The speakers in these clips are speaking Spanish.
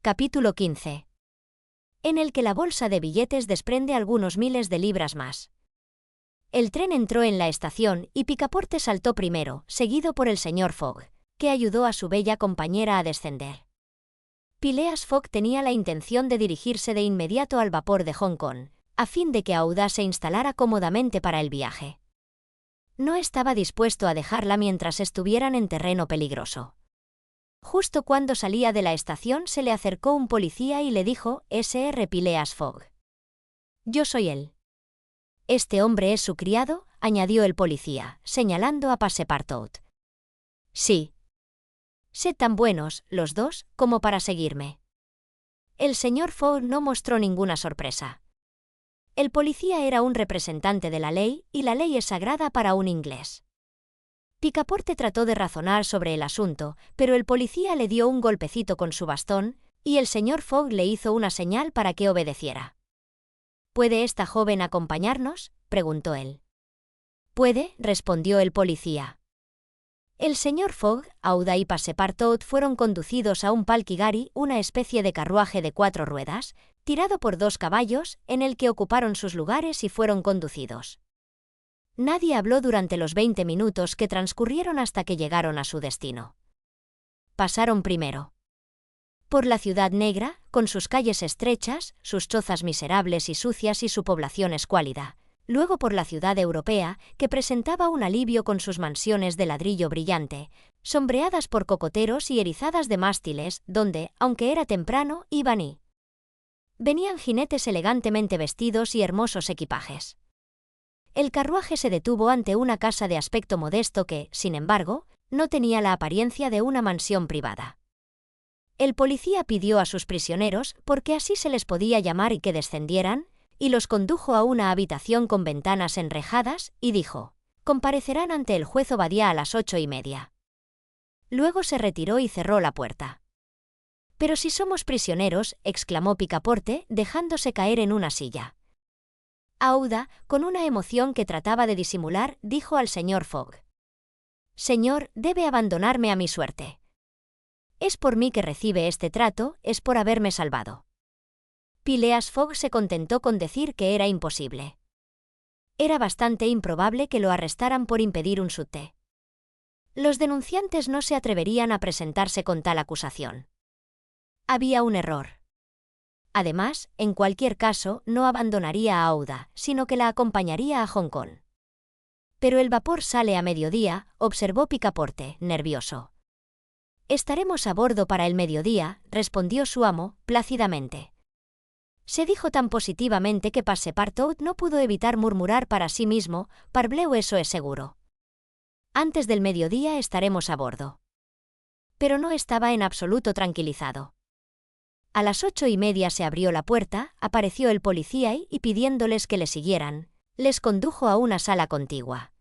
Capítulo 15. En el que la bolsa de billetes desprende algunos miles de libras más. El tren entró en la estación y Picaporte saltó primero, seguido por el señor Fogg, que ayudó a su bella compañera a descender. Phileas Fogg tenía la intención de dirigirse de inmediato al vapor de Hong Kong, a fin de que Aouda se instalara cómodamente para el viaje. No estaba dispuesto a dejarla mientras estuvieran en terreno peligroso. Justo cuando salía de la estación se le acercó un policía y le dijo: «Sr. Phileas Fogg». «Yo soy él». «¿Este hombre es su criado?», añadió el policía, señalando a Passepartout. «Sí». «Sed tan buenos, los dos, como para seguirme». El señor Fogg no mostró ninguna sorpresa. El policía era un representante de la ley, y la ley es sagrada para un inglés. Picaporte trató de razonar sobre el asunto, pero el policía le dio un golpecito con su bastón, y el señor Fogg le hizo una señal para que obedeciera. «¿Puede esta joven acompañarnos?», preguntó él. «Puede», respondió el policía. El señor Fogg, Aouda y Passepartout fueron conducidos a un palkigari, una especie de carruaje de 4 ruedas, tirado por 2 caballos, en el que ocuparon sus lugares y fueron conducidos. Nadie habló durante los 20 minutos que transcurrieron hasta que llegaron a su destino. Pasaron primero por la ciudad negra, con sus calles estrechas, sus chozas miserables y sucias y su población escuálida. Luego por la ciudad europea, que presentaba un alivio con sus mansiones de ladrillo brillante, sombreadas por cocoteros y erizadas de mástiles, donde, aunque era temprano, iban y venían jinetes elegantemente vestidos y hermosos equipajes. El carruaje se detuvo ante una casa de aspecto modesto que, sin embargo, no tenía la apariencia de una mansión privada. El policía pidió a sus prisioneros, porque así se les podía llamar, y que descendieran, y los condujo a una habitación con ventanas enrejadas, y dijo: «Comparecerán ante el juez Obadiah a las 8:30». Luego se retiró y cerró la puerta. «Pero si somos prisioneros», exclamó Picaporte, dejándose caer en una silla. Aouda, con una emoción que trataba de disimular, dijo al señor Fogg: «Señor, debe abandonarme a mi suerte. Es por mí que recibe este trato, es por haberme salvado». Phileas Fogg se contentó con decir que era imposible. Era bastante improbable que lo arrestaran por impedir un sute. Los denunciantes no se atreverían a presentarse con tal acusación. Había un error. Además, en cualquier caso, no abandonaría a Aouda, sino que la acompañaría a Hong Kong. «Pero el vapor sale a mediodía», observó Picaporte, nervioso. «Estaremos a bordo para el mediodía», respondió su amo, plácidamente. Se dijo tan positivamente que Passepartout no pudo evitar murmurar para sí mismo: «Parbleu, eso es seguro. Antes del mediodía estaremos a bordo». Pero no estaba en absoluto tranquilizado. A las 8:30 se abrió la puerta, apareció el policía y, pidiéndoles que le siguieran, les condujo a una sala contigua.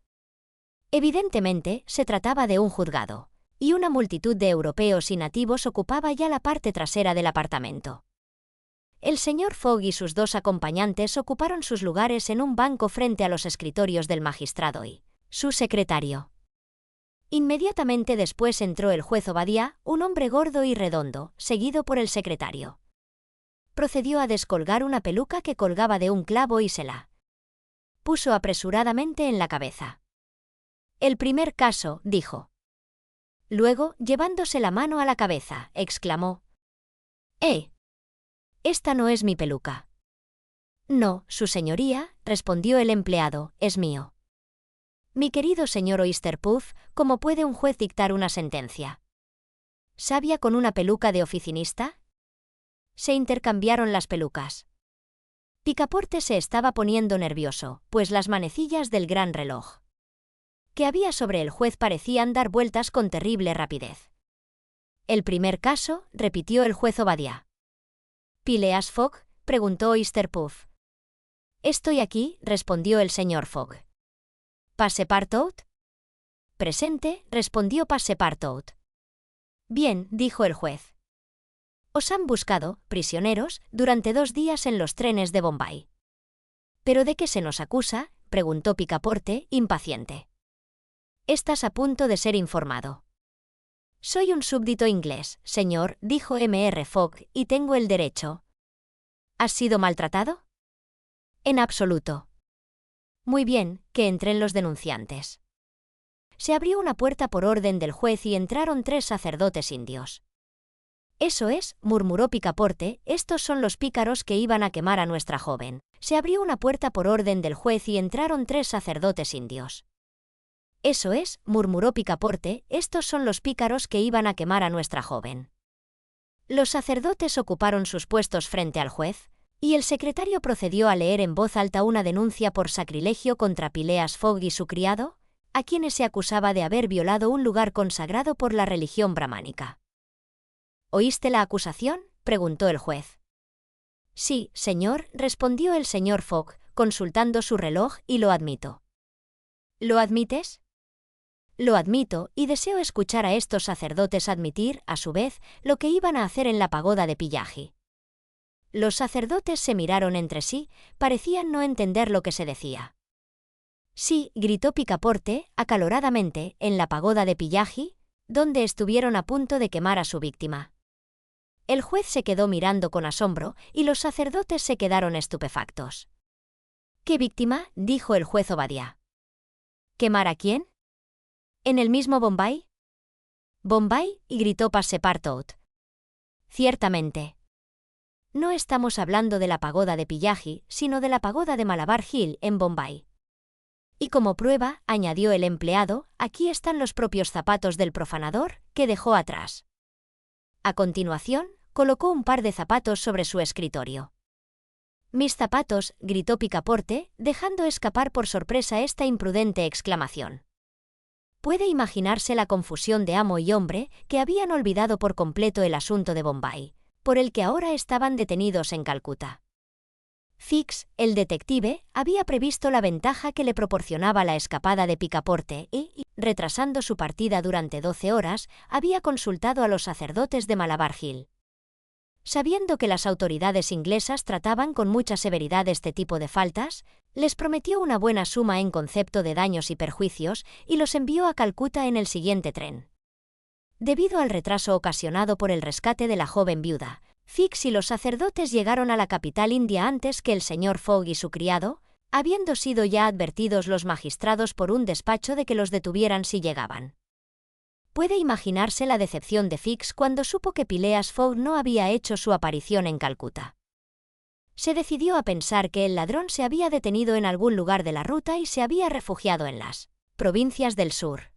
Evidentemente, se trataba de un juzgado, y una multitud de europeos y nativos ocupaba ya la parte trasera del apartamento. El señor Fogg y sus 2 acompañantes ocuparon sus lugares en un banco frente a los escritorios del magistrado y su secretario. Inmediatamente después entró el juez Obadiah, un hombre gordo y redondo, seguido por el secretario. Procedió a descolgar una peluca que colgaba de un clavo y se la puso apresuradamente en la cabeza. «El primer caso», dijo. Luego, llevándose la mano a la cabeza, exclamó: «Esta no es mi peluca». «No, su señoría», respondió el empleado, «es mío». «Mi querido señor Oysterpuff, ¿cómo puede un juez dictar una sentencia? ¿Sabia con una peluca de oficinista?». Se intercambiaron las pelucas. Picaporte se estaba poniendo nervioso, pues las manecillas del gran reloj que había sobre el juez parecían dar vueltas con terrible rapidez. «El primer caso», repitió el juez Obadiah. «¿Phileas Fogg?», preguntó Oysterpuff. «Estoy aquí», respondió el señor Fogg. «¿Passepartout?». «Presente», respondió Passepartout. «Bien», dijo el juez. «Os han buscado, prisioneros, durante 2 días en los trenes de Bombay». «¿Pero de qué se nos acusa?», preguntó Picaporte, impaciente. «Estás a punto de ser informado». Soy un súbdito inglés, señor, dijo Mr. Fogg, y tengo el derecho. ¿Has sido maltratado? En absoluto. Muy bien, que entren los denunciantes. Se abrió una puerta por orden del juez y entraron 3 sacerdotes indios. Eso es, murmuró Picaporte, estos son los pícaros que iban a quemar a nuestra joven. Se abrió una puerta por orden del juez y entraron 3 sacerdotes indios. Eso es, murmuró Picaporte, estos son los pícaros que iban a quemar a nuestra joven. Los sacerdotes ocuparon sus puestos frente al juez, y el secretario procedió a leer en voz alta una denuncia por sacrilegio contra Phileas Fogg y su criado, a quienes se acusaba de haber violado un lugar consagrado por la religión brahmánica. ¿Oíste la acusación?, preguntó el juez. Sí, señor, respondió el señor Fogg, consultando su reloj, y lo admito. ¿Lo admites? Lo admito, y deseo escuchar a estos sacerdotes admitir, a su vez, lo que iban a hacer en la pagoda de Pillaji. Los sacerdotes se miraron entre sí, parecían no entender lo que se decía. Sí, gritó Picaporte, acaloradamente, en la pagoda de Pillaji, donde estuvieron a punto de quemar a su víctima. El juez se quedó mirando con asombro, y los sacerdotes se quedaron estupefactos. ¿Qué víctima?, dijo el juez Obadiah. ¿Quemar a quién? ¿En el mismo Bombay? ¿Bombay?, gritó Passepartout. Ciertamente. No estamos hablando de la pagoda de Pillaji, sino de la pagoda de Malabar Hill, en Bombay. Y como prueba, añadió el empleado, aquí están los propios zapatos del profanador, que dejó atrás. A continuación, colocó un par de zapatos sobre su escritorio. «Mis zapatos», gritó Picaporte, dejando escapar por sorpresa esta imprudente exclamación. Puede imaginarse la confusión de amo y hombre, que habían olvidado por completo el asunto de Bombay, por el que ahora estaban detenidos en Calcuta. Fix, el detective, había previsto la ventaja que le proporcionaba la escapada de Picaporte y, retrasando su partida durante 12 horas, había consultado a los sacerdotes de Malabar Hill. Sabiendo que las autoridades inglesas trataban con mucha severidad este tipo de faltas, les prometió una buena suma en concepto de daños y perjuicios y los envió a Calcuta en el siguiente tren. Debido al retraso ocasionado por el rescate de la joven viuda, Fix y los sacerdotes llegaron a la capital india antes que el señor Fogg y su criado, habiendo sido ya advertidos los magistrados por un despacho de que los detuvieran si llegaban. Puede imaginarse la decepción de Fix cuando supo que Phileas Fogg no había hecho su aparición en Calcuta. Se decidió a pensar que el ladrón se había detenido en algún lugar de la ruta y se había refugiado en las provincias del sur.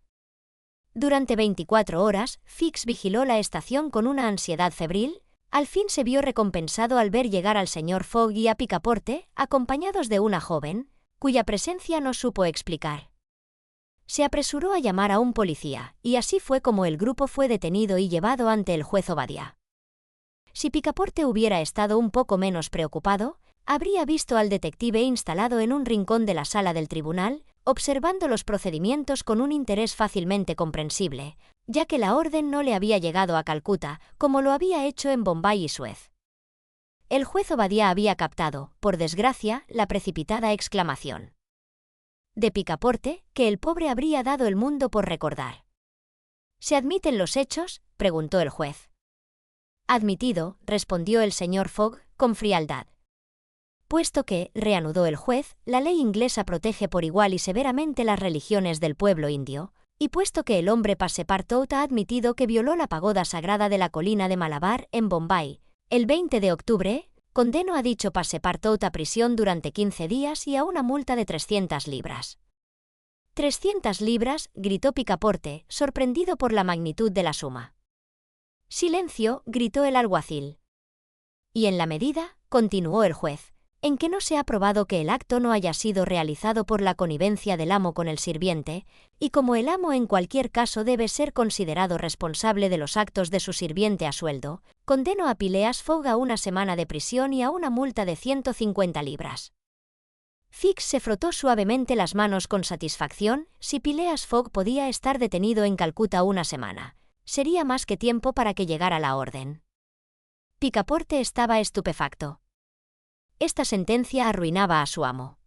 Durante 24 horas, Fix vigiló la estación con una ansiedad febril. Al fin se vio recompensado al ver llegar al señor Fogg y a Picaporte, acompañados de una joven, cuya presencia no supo explicar. Se apresuró a llamar a un policía, y así fue como el grupo fue detenido y llevado ante el juez Obadiah. Si Picaporte hubiera estado un poco menos preocupado, habría visto al detective instalado en un rincón de la sala del tribunal, observando los procedimientos con un interés fácilmente comprensible, ya que la orden no le había llegado a Calcuta, como lo había hecho en Bombay y Suez. El juez Obadiah había captado, por desgracia, la precipitada exclamación de Picaporte, que el pobre habría dado el mundo por recordar. ¿Se admiten los hechos?, preguntó el juez. Admitido, respondió el señor Fogg, con frialdad. Puesto que, reanudó el juez, la ley inglesa protege por igual y severamente las religiones del pueblo indio, y puesto que el hombre Passepartout ha admitido que violó la pagoda sagrada de la colina de Malabar, en Bombay, el 20 de octubre, condeno a dicho Passepartout a prisión durante 15 días y a una multa de 300 libras. 300 libras, gritó Picaporte, sorprendido por la magnitud de la suma. Silencio, gritó el alguacil. Y en la medida, continuó el juez, en que no se ha probado que el acto no haya sido realizado por la connivencia del amo con el sirviente, y como el amo en cualquier caso debe ser considerado responsable de los actos de su sirviente a sueldo, condeno a Phileas Fogg a una semana de prisión y a una multa de 150 libras. Fix se frotó suavemente las manos con satisfacción. Si Phileas Fogg podía estar detenido en Calcuta una semana, sería más que tiempo para que llegara la orden. Picaporte estaba estupefacto. Esta sentencia arruinaba a su amo.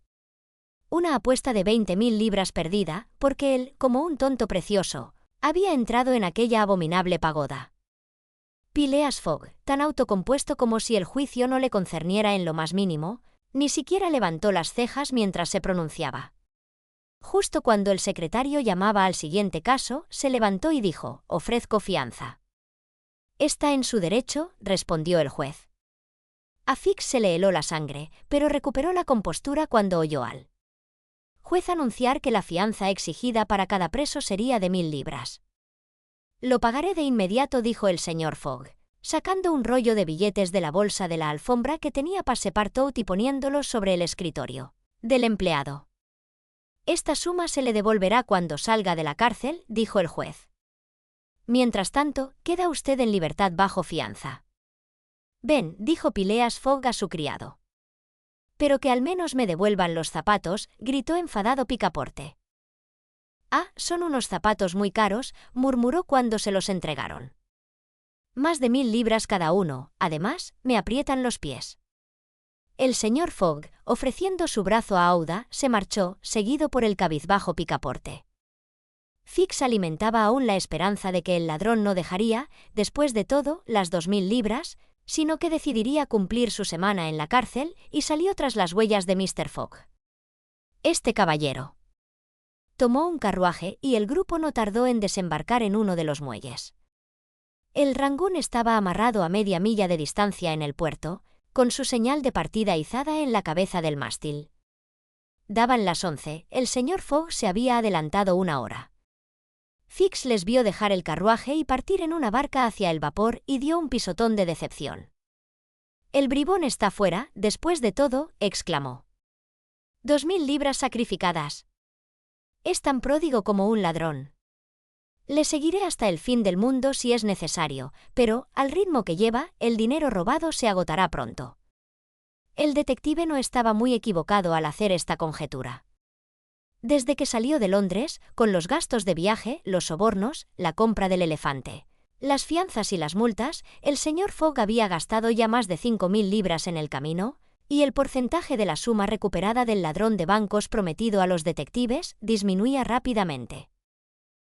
Una apuesta de 20.000 libras perdida, porque él, como un tonto precioso, había entrado en aquella abominable pagoda. Phileas Fogg, tan autocompuesto como si el juicio no le concerniera en lo más mínimo, ni siquiera levantó las cejas mientras se pronunciaba. Justo cuando el secretario llamaba al siguiente caso, se levantó y dijo: «Ofrezco fianza». «Está en su derecho», respondió el juez. A Fix se le heló la sangre, pero recuperó la compostura cuando oyó al juez anunciar que la fianza exigida para cada preso sería de 1000 libras. «Lo pagaré de inmediato», dijo el señor Fogg, sacando un rollo de billetes de la bolsa de la alfombra que tenía Passepartout y poniéndolos sobre el escritorio del empleado. «Esta suma se le devolverá cuando salga de la cárcel», dijo el juez. «Mientras tanto, queda usted en libertad bajo fianza». «Ven», dijo Phileas Fogg a su criado. «Pero que al menos me devuelvan los zapatos», gritó enfadado Picaporte. «Ah, son unos zapatos muy caros», murmuró cuando se los entregaron. «Más de 1000 libras cada uno, además, me aprietan los pies». El señor Fogg, ofreciendo su brazo a Aouda, se marchó, seguido por el cabizbajo Picaporte. Fix alimentaba aún la esperanza de que el ladrón no dejaría, después de todo, las 2000 libras, sino que decidiría cumplir su semana en la cárcel, y salió tras las huellas de Mr. Fogg. Este caballero tomó un carruaje y el grupo no tardó en desembarcar en uno de los muelles. El Rangoon estaba amarrado a media milla de distancia en el puerto, con su señal de partida izada en la cabeza del mástil. Daban las 11, el señor Fogg se había adelantado una hora. Fix les vio dejar el carruaje y partir en una barca hacia el vapor y dio un pisotón de decepción. «El bribón está fuera, después de todo», exclamó. «2000 libras sacrificadas. Es tan pródigo como un ladrón. Le seguiré hasta el fin del mundo si es necesario, pero, al ritmo que lleva, el dinero robado se agotará pronto». El detective no estaba muy equivocado al hacer esta conjetura. Desde que salió de Londres, con los gastos de viaje, los sobornos, la compra del elefante, las fianzas y las multas, el señor Fogg había gastado ya más de 5000 libras en el camino, y el porcentaje de la suma recuperada del ladrón de bancos prometido a los detectives disminuía rápidamente.